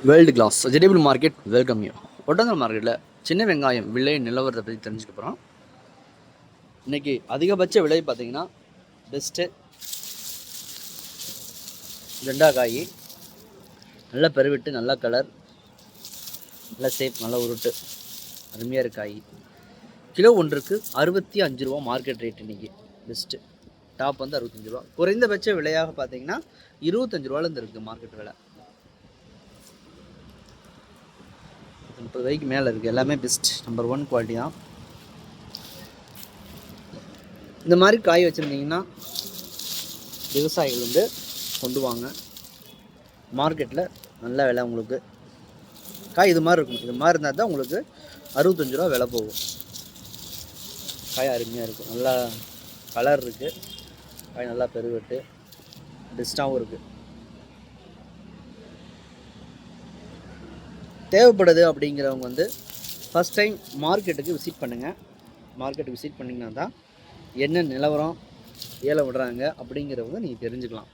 World class vegetable market welcome you. ஒட்டந்தல் மார்க்கெட்டில் சின்ன வெங்காயம் விலை நிலவரத்தை பற்றி தெரிஞ்சுக்க போகிறோம். இன்றைக்கி அதிகபட்ச விலை பார்த்திங்கன்னா பெஸ்ட்டு வெண்டைக்காய் நல்லா பெருவிட்டு, நல்ல கலர், நல்ல சேப், நல்ல உருட்டு, அருமையாக இருக்கு காய். கிலோ ஒன்றுக்கு 65 ரூபா மார்க்கெட் ரேட். இன்றைக்கி பெஸ்ட்டு டாப் வந்து 65 ரூபா. குறைந்தபட்ச விலையாக பார்த்தீங்கன்னா 25 ரூபாலேருந்து இருக்குது மார்க்கெட் விலை. 30 ரூபாய்க்கு மேலே இருக்குது. எல்லாமே பெஸ்ட் நம்பர் 1 குவாலிட்டி தான். இந்த மாதிரி காய் வச்சுருந்தீங்கன்னா விவசாயிகள் வந்து கொண்டு வாங்க. மார்க்கெட்டில் நல்ல விலை உங்களுக்கு. காய் இது மாதிரி இருக்கும். இது மாதிரி இருந்தால் தான் உங்களுக்கு 65 ரூபா விலை போகும். காய் அருமையாக இருக்கும், நல்லா கலர் இருக்குது, காய் நல்லா பெருவெட்டு பெஸ்ட்டாகவும் இருக்குது. தேவைப்படுது அப்படிங்கிறவங்க வந்து ஃபஸ்ட் டைம் மார்க்கெட்டுக்கு விசிட் பண்ணுங்கள். மார்க்கெட்டுக்கு விசிட் பண்ணிங்கன்னா தான் என்ன நிலவரம் ஏல விடுறாங்க அப்படிங்கிறவங்க நீங்கள் தெரிஞ்சுக்கலாம்.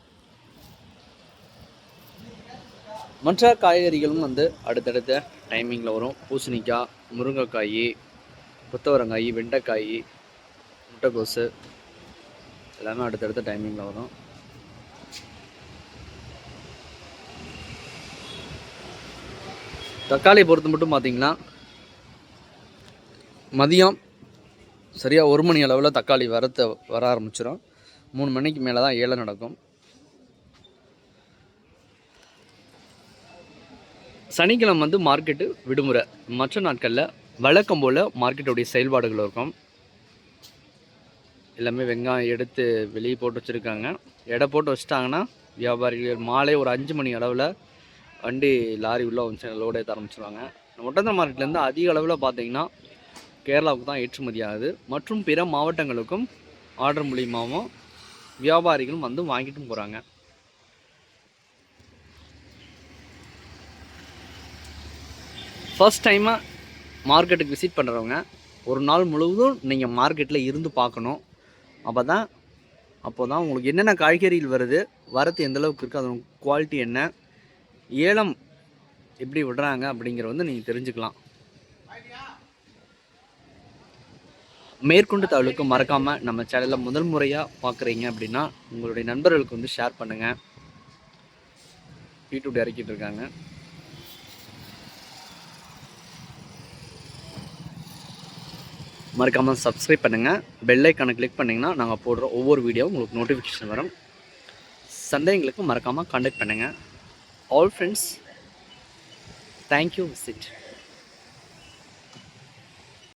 மற்ற காய்கறிகளும் வந்து அடுத்தடுத்த டைமிங்கில் வரும். பூசணிக்காய், முருங்கைக்காய், கொத்தவரங்காய், வெண்டைக்காய், முட்டைக்கோசு எல்லாமே அடுத்தடுத்த டைமிங்கில் வரும். தக்காளி பொறுத்து மட்டும் பார்த்திங்கன்னா மதியம் சரியாக 1 மணி அளவில் தக்காளி வர ஆரம்பிச்சிடும். 3 மணிக்கு மேலே தான் ஏலம் நடக்கும். சனிக்கிழமை வந்து மார்க்கெட்டு விடுமுறை. மற்ற நாட்களில் வழக்கம் போல் மார்க்கெட்டுடைய செயல்பாடுகள் இருக்கும். எல்லாமே வெங்காயம் எடுத்து வெளியே போட்டு வச்சுருக்காங்க. எடை போட்டு வச்சுட்டாங்கன்னா வியாபாரிகள் மாலை ஒரு 5 மணி அளவில் வண்டி லாரி உள்ளே வந்து லோடு ஏற்ற ஆரம்பிச்சிடுவாங்க. ஒட்டந்தல் மார்க்கெட்லேருந்து அதிக அளவில் பார்த்திங்கன்னா கேரளாவுக்கு தான் ஏற்றுமதி ஆகுது. மற்றும் பிற மாவட்டங்களுக்கும் ஆர்டர் மூலியமாகவும் வியாபாரிகளும் வந்து வாங்கிட்டும் போகிறாங்க. ஃபர்ஸ்ட் டைமாக மார்க்கெட்டுக்கு விசிட் பண்ணுறவங்க ஒரு நாள் முழுவதும் நீங்கள் மார்க்கெட்டில் இருந்து பார்க்கணும். அப்போ தான் உங்களுக்கு என்னென்ன காய்கறிகள் வருது, வரத்து எந்தளவுக்கு இருக்குது, அதோட குவாலிட்டி என்ன, ஏலம் எப்படி விடுறாங்க அப்படிங்கிற வந்து நீங்கள் தெரிஞ்சுக்கலாம். மேற்கொண்டு தகவலுக்கு மறக்காமல் நம்ம சேனலில் முதல் முறையாக பார்க்குறீங்க அப்படின்னா உங்களுடைய நண்பர்களுக்கு வந்து ஷேர் பண்ணுங்கள். யூடியூப் இறக்கிட்டு இருக்காங்க. மறக்காமல் சப்ஸ்கிரைப் பண்ணுங்கள். பெல் ஐக்கானை கிளிக் பண்ணிங்கன்னா நாங்கள் போடுற ஒவ்வொரு வீடியோவும் உங்களுக்கு நோட்டிஃபிகேஷன் வரும். சந்தேகங்களுக்கு மறக்காமல் கான்டாக்ட் பண்ணுங்கள். All friends, thank you. Visit.